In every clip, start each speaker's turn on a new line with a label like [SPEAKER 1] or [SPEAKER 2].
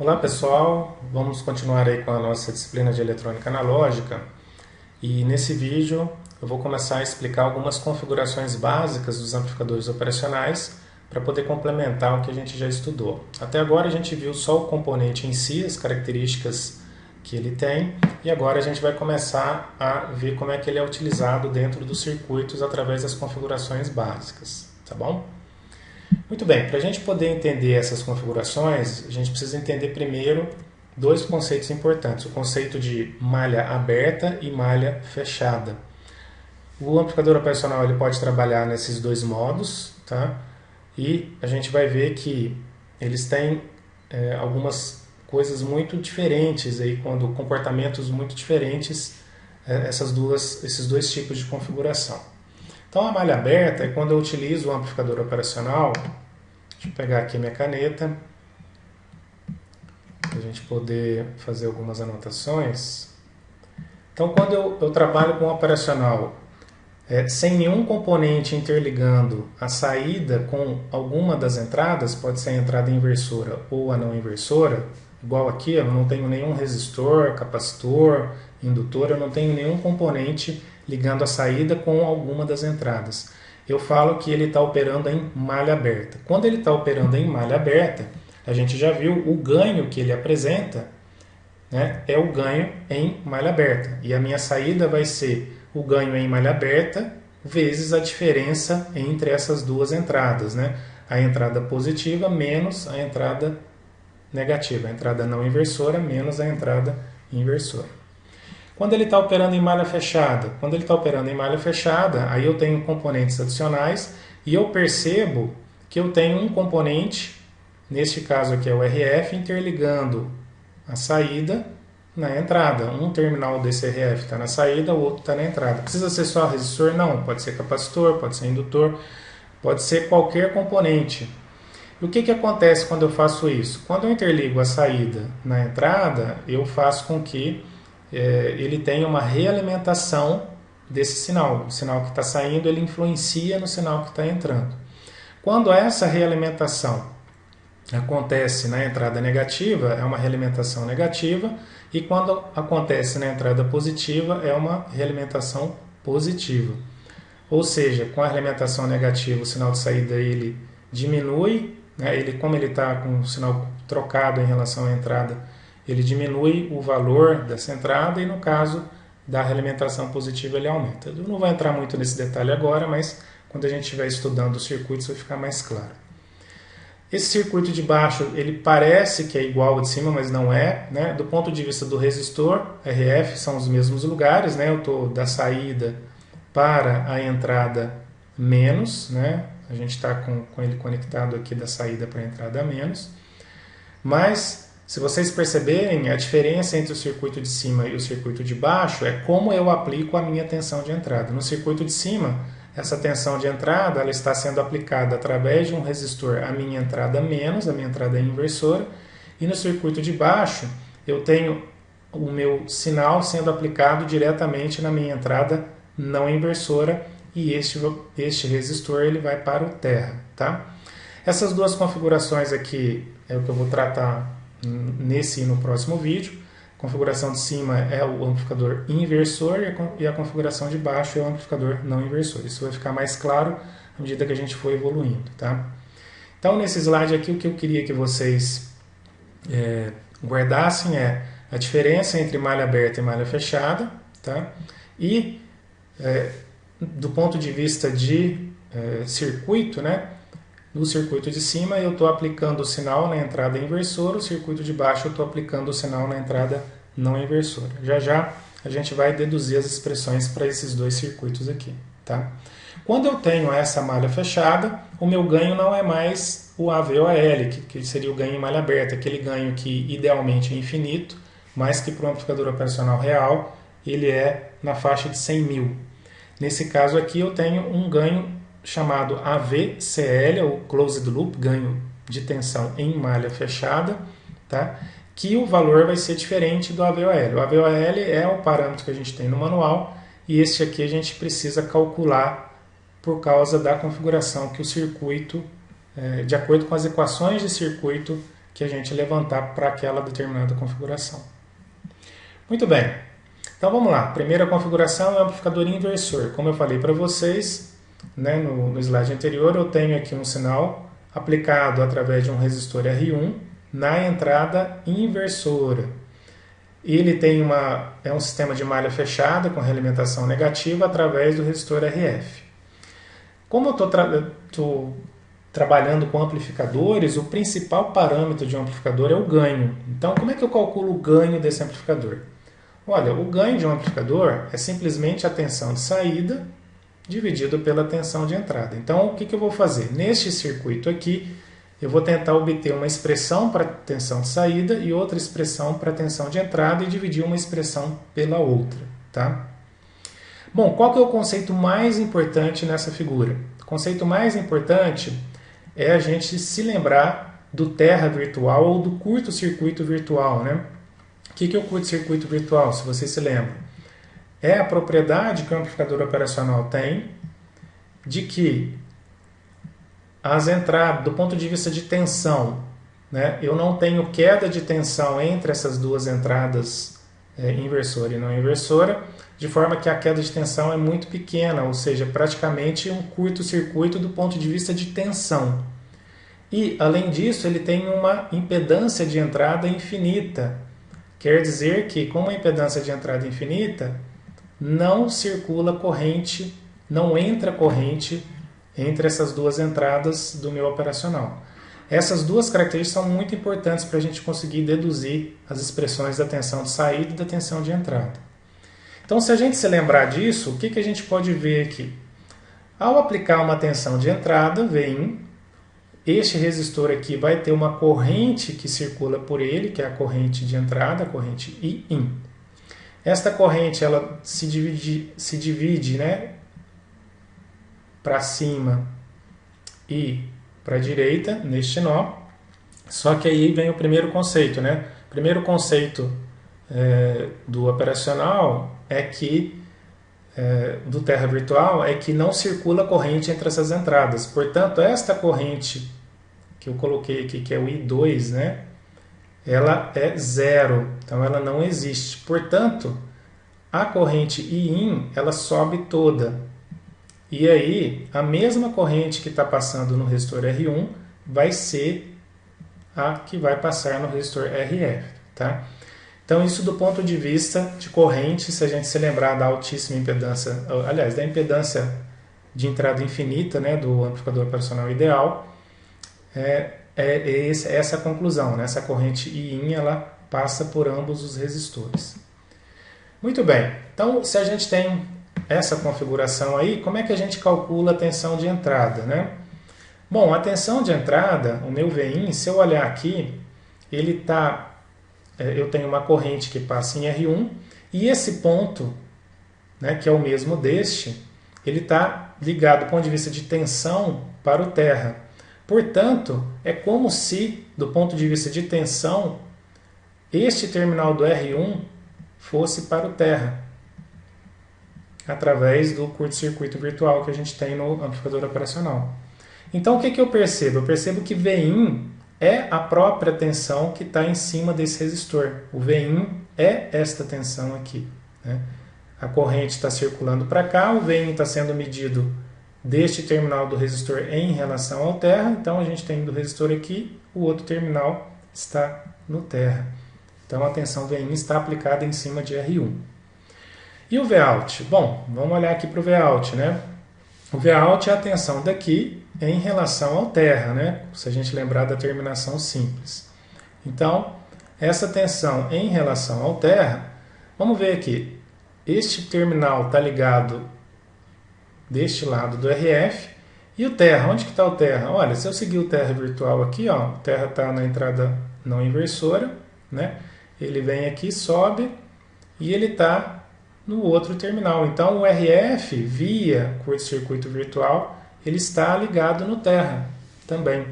[SPEAKER 1] Olá pessoal, vamos continuar aí com a nossa disciplina de eletrônica analógica e nesse vídeo eu vou começar a explicar algumas configurações básicas dos amplificadores operacionais para poder complementar o que a gente já estudou. Até agora a gente viu só o componente em si, as características que ele tem, e agora a gente vai começar a ver como é que ele é utilizado dentro dos circuitos através das configurações básicas, tá bom? Muito bem, para a gente poder entender essas configurações, a gente precisa entender primeiro dois conceitos importantes, o conceito de malha aberta e malha fechada. O amplificador operacional ele pode trabalhar nesses dois modos, tá? E a gente vai ver que eles têm algumas coisas muito diferentes, aí, quando comportamentos muito diferentes, esses dois tipos de configuração. Então a malha aberta é quando eu utilizo o amplificador operacional. Deixa eu pegar aqui minha caneta para a gente poder fazer algumas anotações. Então quando eu trabalho com o operacional sem nenhum componente interligando a saída com alguma das entradas, pode ser a entrada inversora ou a não inversora, igual aqui eu não tenho nenhum resistor, capacitor, indutor, eu não tenho nenhum componente ligando a saída com alguma das entradas. Eu falo que ele está operando em malha aberta. Quando ele está operando em malha aberta, a gente já viu o ganho que ele apresenta, né, é o ganho em malha aberta. E a minha saída vai ser o ganho em malha aberta vezes a diferença entre essas duas entradas, né? A entrada positiva menos a entrada negativa, a entrada não inversora menos a entrada inversora. Quando ele está operando em malha fechada, aí eu tenho componentes adicionais e eu percebo que eu tenho um componente, neste caso aqui é o RF, interligando a saída na entrada. Um terminal desse RF está na saída, o outro está na entrada. Precisa ser só resistor? Não, pode ser capacitor, pode ser indutor, pode ser qualquer componente. E o que acontece quando eu faço isso? Quando eu interligo a saída na entrada, eu faço com que ele tenha uma realimentação desse sinal. O sinal que está saindo, ele influencia no sinal que está entrando. Quando essa realimentação acontece na entrada negativa, é uma realimentação negativa, e quando acontece na entrada positiva, é uma realimentação positiva. Ou seja, com a realimentação negativa, o sinal de saída ele diminui, né? Como ele está com o sinal trocado em relação à entrada, ele diminui o valor dessa entrada, e no caso da realimentação positiva ele aumenta. Eu não vou entrar muito nesse detalhe agora, mas quando a gente estiver estudando os circuitos vai ficar mais claro. Esse circuito de baixo, ele parece que é igual ao de cima, mas não é, né? Do ponto de vista do resistor, RF, são os mesmos lugares, né? Eu estou da saída para a entrada menos, né? A gente está com ele conectado aqui da saída para a entrada menos. Mas, se vocês perceberem, a diferença entre o circuito de cima e o circuito de baixo é como eu aplico a minha tensão de entrada. No circuito de cima, essa tensão de entrada ela está sendo aplicada através de um resistor à minha entrada menos, a minha entrada inversora, e no circuito de baixo eu tenho o meu sinal sendo aplicado diretamente na minha entrada não inversora, e este resistor ele vai para o terra, tá? Essas duas configurações aqui é o que eu vou tratar nesse e no próximo vídeo. A configuração de cima é o amplificador inversor e a configuração de baixo é o amplificador não inversor. Isso vai ficar mais claro à medida que a gente for evoluindo, tá? Então, nesse slide aqui, o que eu queria que vocês guardassem é a diferença entre malha aberta e malha fechada, tá? E, do ponto de vista de circuito, né? No circuito de cima eu estou aplicando o sinal na entrada inversora, o circuito de baixo eu estou aplicando o sinal na entrada não inversora. Já já a gente vai deduzir as expressões para esses dois circuitos aqui, tá? Quando eu tenho essa malha fechada, o meu ganho não é mais o AVOL, que seria o ganho em malha aberta, aquele ganho que idealmente é infinito, mas que para o amplificador operacional real ele é na faixa de 100 mil. Nesse caso aqui eu tenho um ganho chamado AVCL, ou Closed Loop, ganho de tensão em malha fechada, tá? Que o valor vai ser diferente do AVOL. O AVOL é o parâmetro que a gente tem no manual, e este aqui a gente precisa calcular por causa da configuração que o circuito, de acordo com as equações de circuito que a gente levantar para aquela determinada configuração. Muito bem, então vamos lá. Primeira configuração é o amplificador inversor. Como eu falei para vocês, né, no slide anterior, eu tenho aqui um sinal aplicado através de um resistor R1 na entrada inversora. Ele tem é um sistema de malha fechada com realimentação negativa através do resistor RF. Como eu estou trabalhando com amplificadores, o principal parâmetro de um amplificador é o ganho. Então, como é que eu calculo o ganho desse amplificador? Olha, o ganho de um amplificador é simplesmente a tensão de saída dividido pela tensão de entrada. Então, o que eu vou fazer? Neste circuito aqui, eu vou tentar obter uma expressão para tensão de saída e outra expressão para tensão de entrada e dividir uma expressão pela outra, tá? Bom, qual que é o conceito mais importante nessa figura? O conceito mais importante é a gente se lembrar do terra virtual ou do curto-circuito virtual, né? O que é o curto-circuito virtual, se você se lembra? É a propriedade que o amplificador operacional tem de que as entradas, do ponto de vista de tensão, né, eu não tenho queda de tensão entre essas duas entradas, inversora e não inversora, de forma que a queda de tensão é muito pequena, ou seja, praticamente um curto-circuito do ponto de vista de tensão. E, além disso, ele tem uma impedância de entrada infinita. Quer dizer que, com uma impedância de entrada infinita, não circula corrente, não entra corrente entre essas duas entradas do meu operacional. Essas duas características são muito importantes para a gente conseguir deduzir as expressões da tensão de saída e da tensão de entrada. Então, se a gente se lembrar disso, o que a gente pode ver aqui? Ao aplicar uma tensão de entrada, Vin, este resistor aqui vai ter uma corrente que circula por ele, que é a corrente de entrada, a corrente Iin. Esta corrente ela se divide, né, para cima e para a direita, neste nó. Só que aí vem o primeiro conceito, né? O primeiro conceito do operacional é que, do terra virtual, é que não circula corrente entre essas entradas. Portanto, esta corrente que eu coloquei aqui, que é o I2, né? Ela é zero, então ela não existe. Portanto, a corrente Iin, ela sobe toda. E aí, a mesma corrente que está passando no resistor R1 vai ser a que vai passar no resistor RF, tá? Então, isso do ponto de vista de corrente, se a gente se lembrar da altíssima impedância, aliás, da impedância de entrada infinita, né, do amplificador operacional ideal, essa a conclusão, né? Essa corrente Iin, ela passa por ambos os resistores. Muito bem, então se a gente tem essa configuração aí, como é que a gente calcula a tensão de entrada, né? Bom, a tensão de entrada, o meu Vin, se eu olhar aqui, ele eu tenho uma corrente que passa em R1 e esse ponto, né, que é o mesmo deste, ele está ligado do ponto de vista de tensão para o terra. Portanto, é como se, do ponto de vista de tensão, este terminal do R1 fosse para o terra, através do curto-circuito virtual que a gente tem no amplificador operacional. Então, o que eu percebo? Eu percebo que Vin é a própria tensão que está em cima desse resistor. O Vin é esta tensão aqui, né? A corrente está circulando para cá, o Vin está sendo medido deste terminal do resistor em relação ao terra. Então, a gente tem do resistor aqui, o outro terminal está no terra. Então, a tensão Vin está aplicada em cima de R1. E o Vout? Bom, vamos olhar aqui para o Vout, né? O Vout é a tensão daqui em relação ao terra, né? Se a gente lembrar da terminação simples. Então, essa tensão em relação ao terra, vamos ver aqui. Este terminal está ligado deste lado do RF. E o terra, onde que está o terra? Olha, se eu seguir o terra virtual aqui, ó, o terra está na entrada não inversora, né? Ele vem aqui, sobe e ele está no outro terminal. Então, o RF, via curto-circuito virtual, ele está ligado no terra também.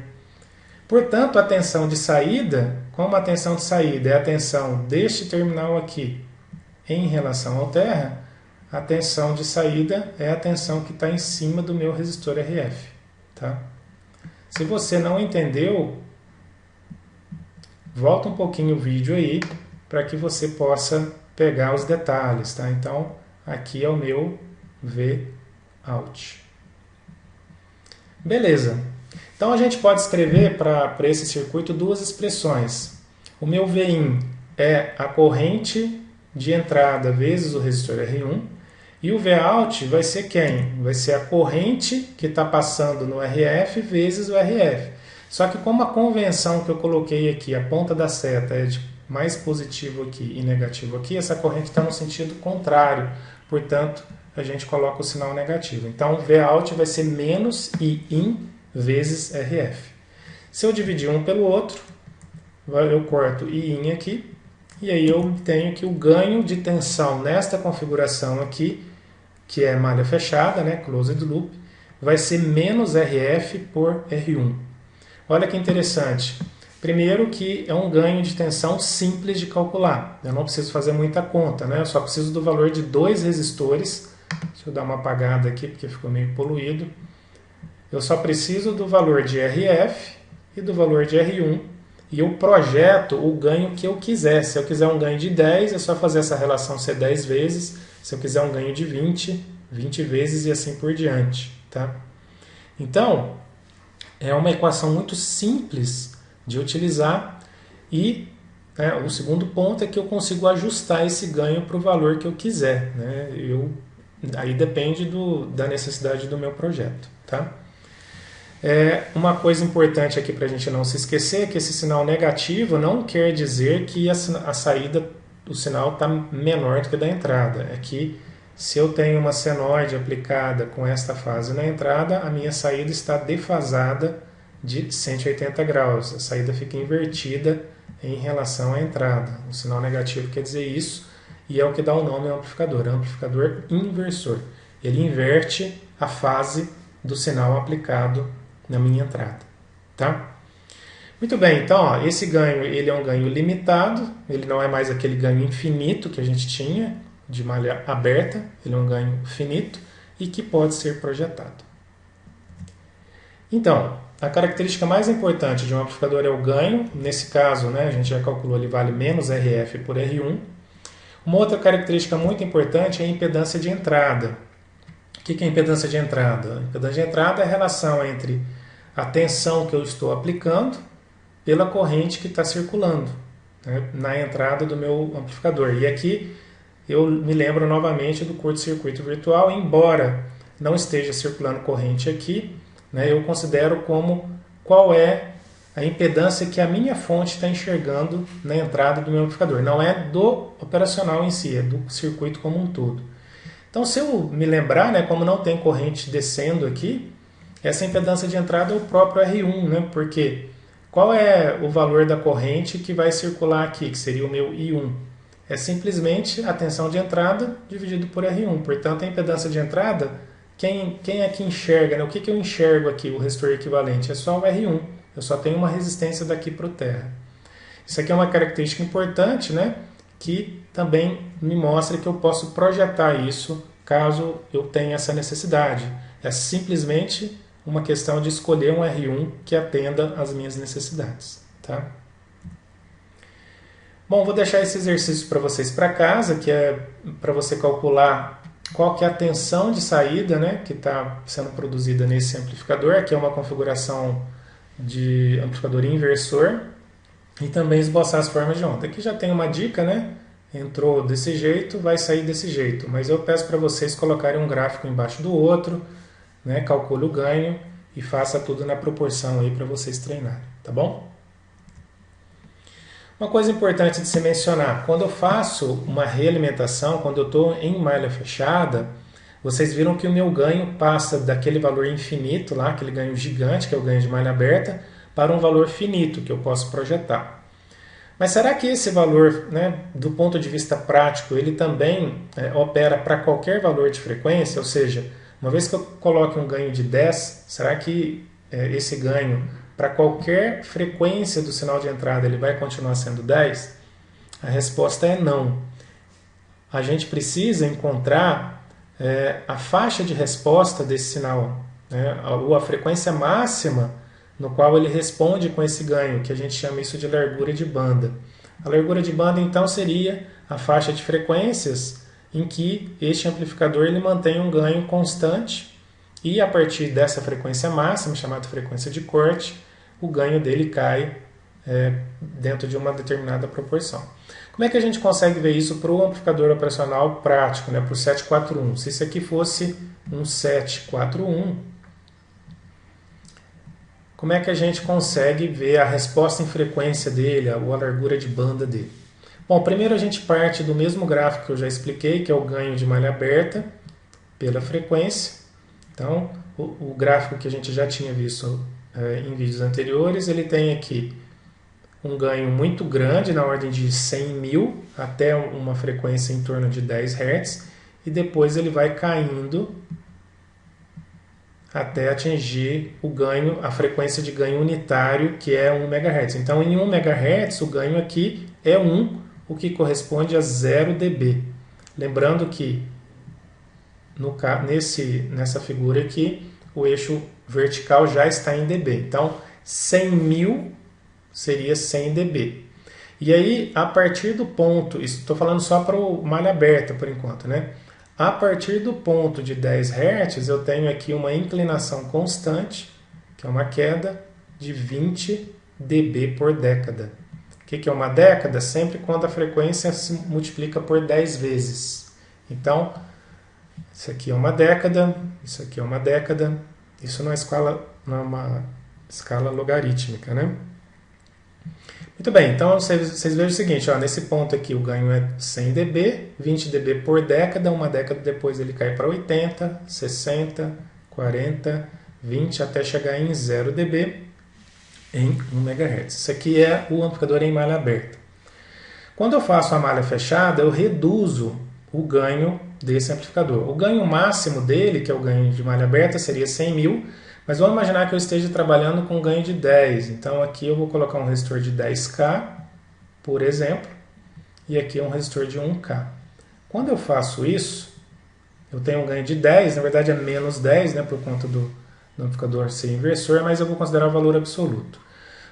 [SPEAKER 1] Portanto, a tensão de saída, como a tensão de saída é a tensão deste terminal aqui em relação ao terra, a tensão de saída é a tensão que está em cima do meu resistor RF. Tá? Se você não entendeu volta um pouquinho o vídeo aí para que você possa pegar os detalhes, tá? Então, aqui é o meu Vout. Beleza. Então, a gente pode escrever para esse circuito duas expressões. O meu Vin é a corrente de entrada vezes o resistor R1. E o Vout vai ser quem? Vai ser a corrente que está passando no RF vezes o RF. Só que como a convenção que eu coloquei aqui, a ponta da seta é de mais positivo aqui e negativo aqui, essa corrente está no sentido contrário. Portanto, a gente coloca o sinal negativo. Então, Vout vai ser menos Iin vezes RF. Se eu dividir um pelo outro, eu corto Iin aqui, e aí eu tenho que o ganho de tensão nesta configuração aqui, que é malha fechada, né, closed loop, vai ser menos RF por R1. Olha que interessante. Primeiro que é um ganho de tensão simples de calcular. Eu não preciso fazer muita conta, né? Eu só preciso do valor de dois resistores. Deixa eu dar uma apagada aqui porque ficou meio poluído. Eu só preciso do valor de RF e do valor de R1 e eu projeto o ganho que eu quiser. Se eu quiser um ganho de 10, é só fazer essa relação ser 10 vezes. Se eu quiser um ganho de 20, 20 vezes e assim por diante. Tá? Então, é uma equação muito simples de utilizar e o segundo ponto é que eu consigo ajustar esse ganho para o valor que eu quiser. Né? Aí depende da necessidade do meu projeto. Tá? Uma coisa importante aqui para a gente não se esquecer é que esse sinal negativo não quer dizer que a saída do sinal está menor do que da entrada. É que se eu tenho uma senoide aplicada com esta fase na entrada, a minha saída está defasada de 180 graus. A saída fica invertida em relação à entrada. O sinal negativo quer dizer isso e é o que dá o nome ao amplificador inversor. Ele inverte a fase do sinal aplicado na minha entrada. Tá? Muito bem, então esse ganho ele é um ganho limitado, ele não é mais aquele ganho infinito que a gente tinha de malha aberta, ele é um ganho finito e que pode ser projetado. Então, a característica mais importante de um amplificador é o ganho. Nesse caso, né, a gente já calculou, ele vale menos RF por R1. Uma outra característica muito importante é a impedância de entrada. O que é a impedância de entrada? A impedância de entrada é a relação entre a tensão que eu estou aplicando pela corrente que está circulando, né, na entrada do meu amplificador. E aqui eu me lembro novamente do curto-circuito virtual, embora não esteja circulando corrente aqui, né, eu considero como qual é a impedância que a minha fonte está enxergando na entrada do meu amplificador. Não é do operacional em si, é do circuito como um todo. Então, se eu me lembrar, né, como não tem corrente descendo aqui, essa impedância de entrada é o próprio R1, né, porque qual é o valor da corrente que vai circular aqui, que seria o meu I1? É simplesmente a tensão de entrada dividido por R1. Portanto, a impedância de entrada, quem é que enxerga? Né? O que eu enxergo aqui, o resistor equivalente? É só o R1. Eu só tenho uma resistência daqui para o terra. Isso aqui é uma característica importante, né? Que também me mostra que eu posso projetar isso caso eu tenha essa necessidade. É simplesmente uma questão de escolher um R1 que atenda às minhas necessidades. Tá? Bom, vou deixar esse exercício para vocês para casa, que é para você calcular qual que é a tensão de saída, né, que está sendo produzida nesse amplificador. Aqui é uma configuração de amplificador inversor. E também esboçar as formas de onda. Aqui já tem uma dica, né? Entrou desse jeito, vai sair desse jeito. Mas eu peço para vocês colocarem um gráfico embaixo do outro, né? Calcule o ganho e faça tudo na proporção aí para vocês treinarem, tá bom? Uma coisa importante de se mencionar, quando eu faço uma realimentação, quando eu estou em malha fechada, vocês viram que o meu ganho passa daquele valor infinito lá, aquele ganho gigante, que é o ganho de malha aberta, para um valor finito que eu posso projetar. Mas será que esse valor, né, do ponto de vista prático, ele também opera para qualquer valor de frequência? Ou seja, uma vez que eu coloque um ganho de 10, será que esse ganho para qualquer frequência do sinal de entrada ele vai continuar sendo 10? A resposta é não. A gente precisa encontrar a faixa de resposta desse sinal, né, ou a frequência máxima no qual ele responde com esse ganho, que a gente chama isso de largura de banda. A largura de banda, então, seria a faixa de frequências em que este amplificador ele mantém um ganho constante e a partir dessa frequência máxima, chamada frequência de corte, o ganho dele cai dentro de uma determinada proporção. Como é que a gente consegue ver isso para o amplificador operacional prático, né, para o 741? Se isso aqui fosse um 741, como é que a gente consegue ver a resposta em frequência dele, ou a largura de banda dele? Bom, primeiro a gente parte do mesmo gráfico que eu já expliquei, que é o ganho de malha aberta pela frequência. Então, o gráfico que a gente já tinha visto em vídeos anteriores, ele tem aqui um ganho muito grande, na ordem de 100 mil, até uma frequência em torno de 10 Hz, e depois ele vai caindo até atingir o ganho, a frequência de ganho unitário, que é 1 MHz. Então, em 1 MHz, o ganho aqui é 1, o que corresponde a 0 dB. Lembrando que nessa figura aqui, o eixo vertical já está em dB. Então, 100 mil seria 100 dB. E aí, a partir do ponto, estou falando só para o malha aberta por enquanto, né? A partir do ponto de 10 Hz, eu tenho aqui uma inclinação constante, que é uma queda de 20 dB por década. O que é uma década? Sempre quando a frequência se multiplica por 10 vezes. Então, isso aqui é uma década, isso aqui é uma década. Isso não é uma escala logarítmica, né? Muito bem, então vocês vejam o seguinte, ó, nesse ponto aqui o ganho é 100 dB, 20 dB por década, uma década depois ele cai para 80, 60, 40, 20, até chegar em 0 dB em 1 MHz. Isso aqui é o amplificador em malha aberta. Quando eu faço a malha fechada, eu reduzo o ganho desse amplificador. O ganho máximo dele, que é o ganho de malha aberta, seria 100 mil, mas vamos imaginar que eu esteja trabalhando com um ganho de 10. Então aqui eu vou colocar um resistor de 10K, por exemplo, e aqui um resistor de 1K. Quando eu faço isso, eu tenho um ganho de 10, na verdade é menos 10, né, por conta do amplificador ser inversor, mas eu vou considerar o valor absoluto.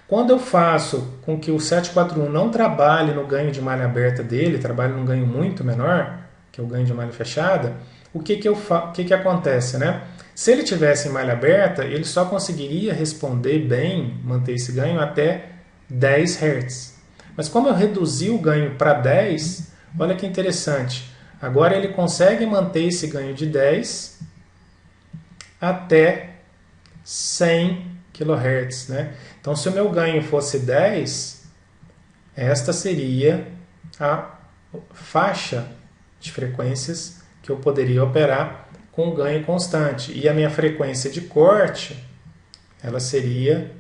[SPEAKER 1] Quando eu faço com que o 741 não trabalhe no ganho de malha aberta dele, trabalhe num ganho muito menor, que é o ganho de malha fechada, o que acontece, né? Se ele tivesse em malha aberta, ele só conseguiria responder bem, manter esse ganho até 10 Hz. Mas como eu reduzi o ganho para 10, olha que interessante. Agora ele consegue manter esse ganho de 10 até 100 kHz, né? Então, se o meu ganho fosse 10, esta seria a faixa de frequências que eu poderia operar com ganho constante. E a minha frequência de corte, ela seria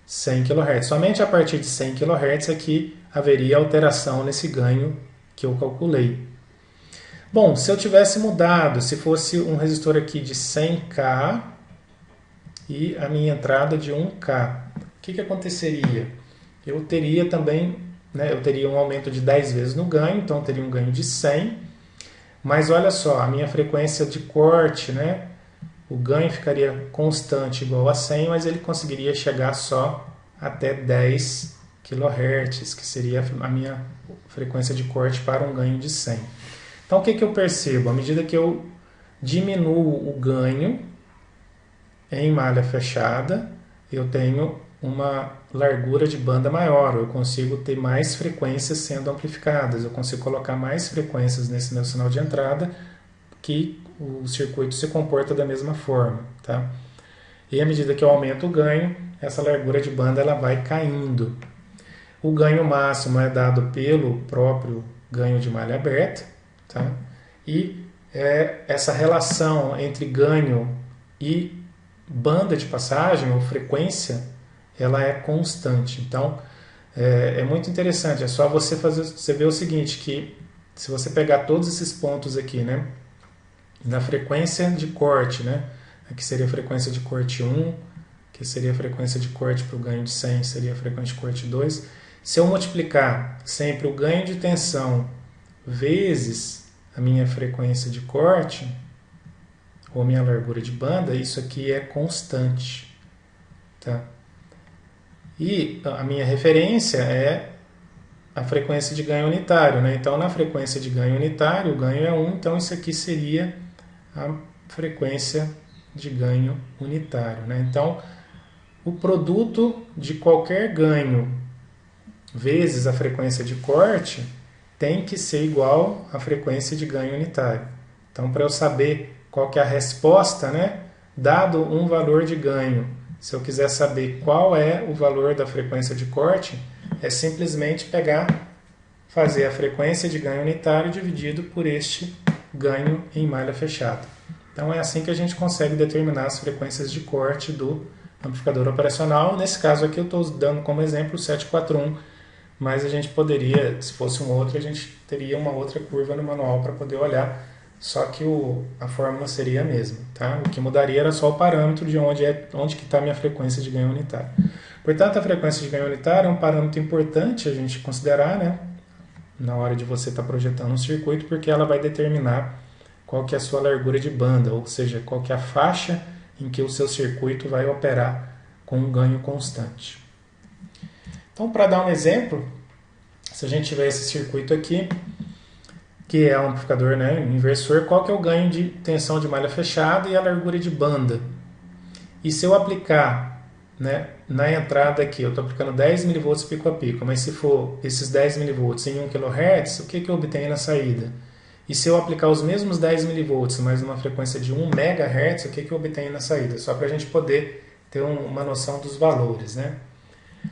[SPEAKER 1] 100 kHz. Somente a partir de 100 kHz é que haveria alteração nesse ganho que eu calculei. Bom, se eu tivesse mudado, se fosse um resistor aqui de 100K e a minha entrada de 1K, o que aconteceria? Eu teria também, né, eu teria um aumento de 10 vezes no ganho, então eu teria um ganho de 100. Mas olha só, a minha frequência de corte, né, o ganho ficaria constante igual a 100, mas ele conseguiria chegar só até 10 kHz, que seria a minha frequência de corte para um ganho de 100. Então o que eu percebo? À medida que eu diminuo o ganho em malha fechada, eu tenho uma largura de banda maior, eu consigo ter mais frequências sendo amplificadas, eu consigo colocar mais frequências nesse meu sinal de entrada, que o circuito se comporta da mesma forma, tá? E à medida que eu aumento o ganho, essa largura de banda ela vai caindo. O ganho máximo é dado pelo próprio ganho de malha aberta, tá? E essa relação entre ganho e banda de passagem, ou frequência, ela é constante. Então, é muito interessante. É só você ver o seguinte, que se você pegar todos esses pontos aqui, né, na frequência de corte, né, aqui seria a frequência de corte 1, que seria a frequência de corte para o ganho de 100, seria a frequência de corte 2. Se eu multiplicar sempre o ganho de tensão vezes a minha frequência de corte, ou a minha largura de banda, isso aqui é constante. Tá? E a minha referência é a frequência de ganho unitário, né? Então, na frequência de ganho unitário, o ganho é 1, então isso aqui seria a frequência de ganho unitário, né? Então, o produto de qualquer ganho vezes a frequência de corte tem que ser igual à frequência de ganho unitário. Então, para eu saber qual que é a resposta, né, dado um valor de ganho, se eu quiser saber qual é o valor da frequência de corte, é simplesmente fazer a frequência de ganho unitário dividido por este ganho em malha fechada. Então, é assim que a gente consegue determinar as frequências de corte do amplificador operacional. Nesse caso aqui eu estou dando como exemplo o 741, mas a gente poderia, se fosse um outro, a gente teria uma outra curva no manual para poder olhar, só que a fórmula seria a mesma. Tá? O que mudaria era só o parâmetro de onde que está a minha frequência de ganho unitário. Portanto, a frequência de ganho unitário é um parâmetro importante a gente considerar, né, na hora de você estar projetando um circuito, porque ela vai determinar qual que é a sua largura de banda, ou seja, qual que é a faixa em que o seu circuito vai operar com um ganho constante. Então, para dar um exemplo, se a gente tiver esse circuito aqui, que é um amplificador, né, inversor, qual que é o ganho de tensão de malha fechada e a largura de banda? E se eu aplicar, né, na entrada aqui, eu estou aplicando 10 mV pico a pico, mas se for esses 10 mV em 1 kHz, o que eu obtenho na saída? E se eu aplicar os mesmos 10 mV, mas numa frequência de 1 MHz, o que eu obtenho na saída? Só para a gente poder ter uma noção dos valores, né?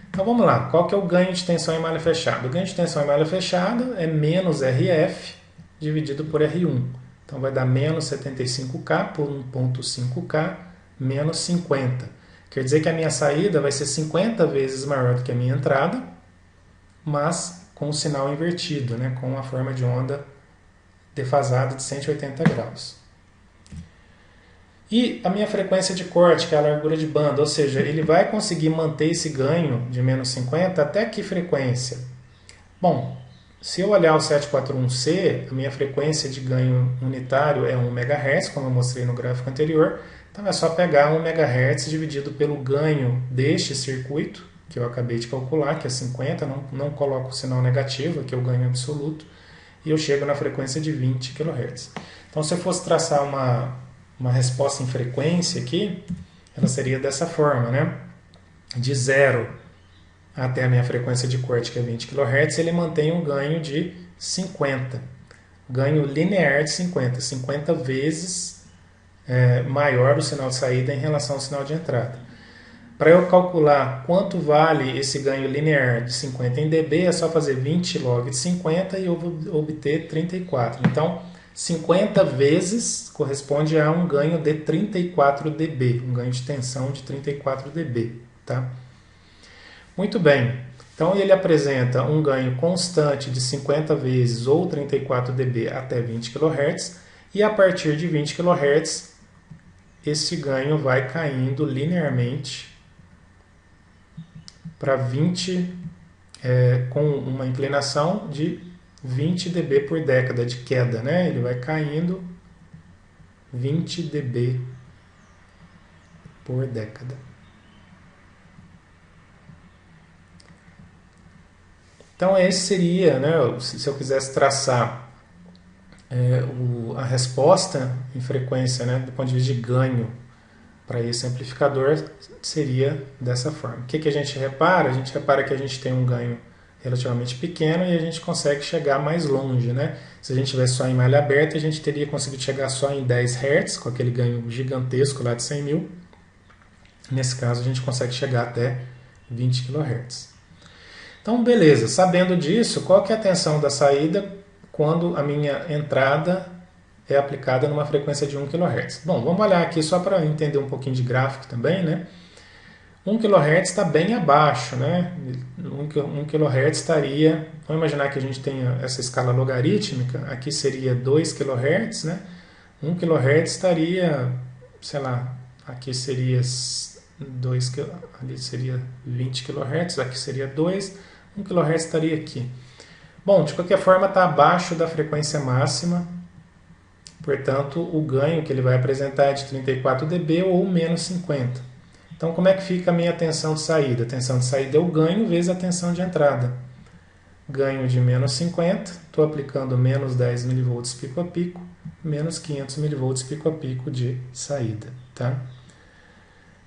[SPEAKER 1] Então vamos lá, qual que é o ganho de tensão em malha fechada? O ganho de tensão em malha fechada é menos RF dividido por R1. Então vai dar menos 75K por 1.5K menos 50. Quer dizer que a minha saída vai ser 50 vezes maior do que a minha entrada, mas com o sinal invertido, né? Com a forma de onda defasada de 180 graus. E a minha frequência de corte, que é a largura de banda, ou seja, ele vai conseguir manter esse ganho de menos 50 até que frequência? Bom, se eu olhar o 741C, a minha frequência de ganho unitário é 1 MHz, como eu mostrei no gráfico anterior. Então é só pegar 1 MHz dividido pelo ganho deste circuito, que eu acabei de calcular, que é 50, não coloco o sinal negativo, que é o ganho absoluto, e eu chego na frequência de 20 kHz. Então, se eu fosse traçar uma resposta em frequência aqui, ela seria dessa forma, né? De 0 até a minha frequência de corte, que é 20 kHz, ele mantém um ganho de 50. Ganho linear de 50 vezes maior o sinal de saída em relação ao sinal de entrada. Para eu calcular quanto vale esse ganho linear de 50 em dB, é só fazer 20 log de 50 e eu vou obter 34. Então, 50 vezes corresponde a um ganho de 34 dB, um ganho de tensão de 34 dB. Tá? Muito bem, então ele apresenta um ganho constante de 50 vezes ou 34 dB até 20 kHz, e a partir de 20 kHz, esse ganho vai caindo linearmente para 20, com uma inclinação de 20 dB por década de queda, né? Ele vai caindo 20 dB por década. Então esse seria, né, se eu quisesse traçar a resposta em frequência, né, do ponto de vista de ganho para esse amplificador, seria dessa forma. O que a gente repara? A gente repara que a gente tem um ganho relativamente pequeno e a gente consegue chegar mais longe, né? Se a gente tivesse só em malha aberta, a gente teria conseguido chegar só em 10 Hz, com aquele ganho gigantesco lá de 100 mil. Nesse caso, a gente consegue chegar até 20 kHz. Então, beleza. Sabendo disso, qual que é a tensão da saída quando a minha entrada é aplicada numa frequência de 1 kHz? Bom, vamos olhar aqui só para entender um pouquinho de gráfico também, né? 1 kHz está bem abaixo, né? 1 kHz estaria... Vamos imaginar que a gente tenha essa escala logarítmica. Aqui seria 2 kHz, né? 1 kHz estaria, sei lá, aqui seria 2, ali seria 20 kHz, aqui seria 2, 1 kHz estaria aqui. Bom, de qualquer forma está abaixo da frequência máxima, portanto o ganho que ele vai apresentar é de 34 dB ou menos 50. Então, como é que fica a minha tensão de saída? A tensão de saída é o ganho vezes a tensão de entrada. Ganho de menos 50, estou aplicando menos 10 mV pico a pico, menos 500 mV pico a pico de saída. Tá?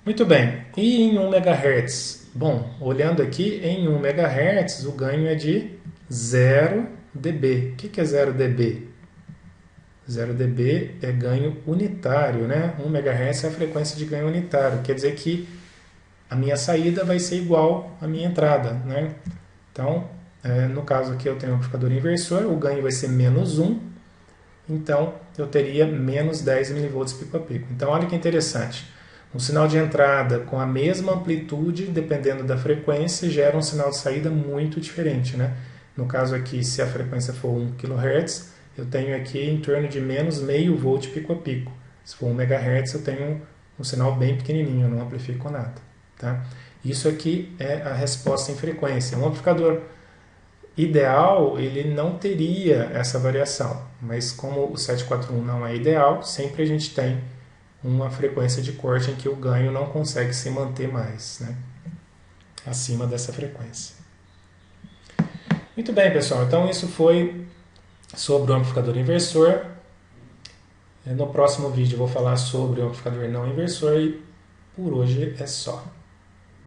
[SPEAKER 1] Muito bem, e em 1 MHz? Bom, olhando aqui, em 1 MHz o ganho é de 0 dB. O que é 0 dB? 0 dB é ganho unitário, né? 1 MHz é a frequência de ganho unitário, quer dizer que a minha saída vai ser igual à minha entrada, né? Então, no caso aqui eu tenho um amplificador inversor, o ganho vai ser menos 1, então eu teria menos 10 mV pico a pico. Então, olha que interessante. Um sinal de entrada com a mesma amplitude, dependendo da frequência, gera um sinal de saída muito diferente, né? No caso aqui, se a frequência for 1 kHz, eu tenho aqui em torno de menos meio volt pico a pico. Se for 1 MHz, eu tenho um sinal bem pequenininho, eu não amplifico nada. Tá? Isso aqui é a resposta em frequência. Um amplificador ideal, ele não teria essa variação, mas como o 741 não é ideal, sempre a gente tem uma frequência de corte em que o ganho não consegue se manter mais, né? Acima dessa frequência. Muito bem, pessoal. Então, isso foi sobre o amplificador inversor. No próximo vídeo eu vou falar sobre o amplificador não inversor e por hoje é só.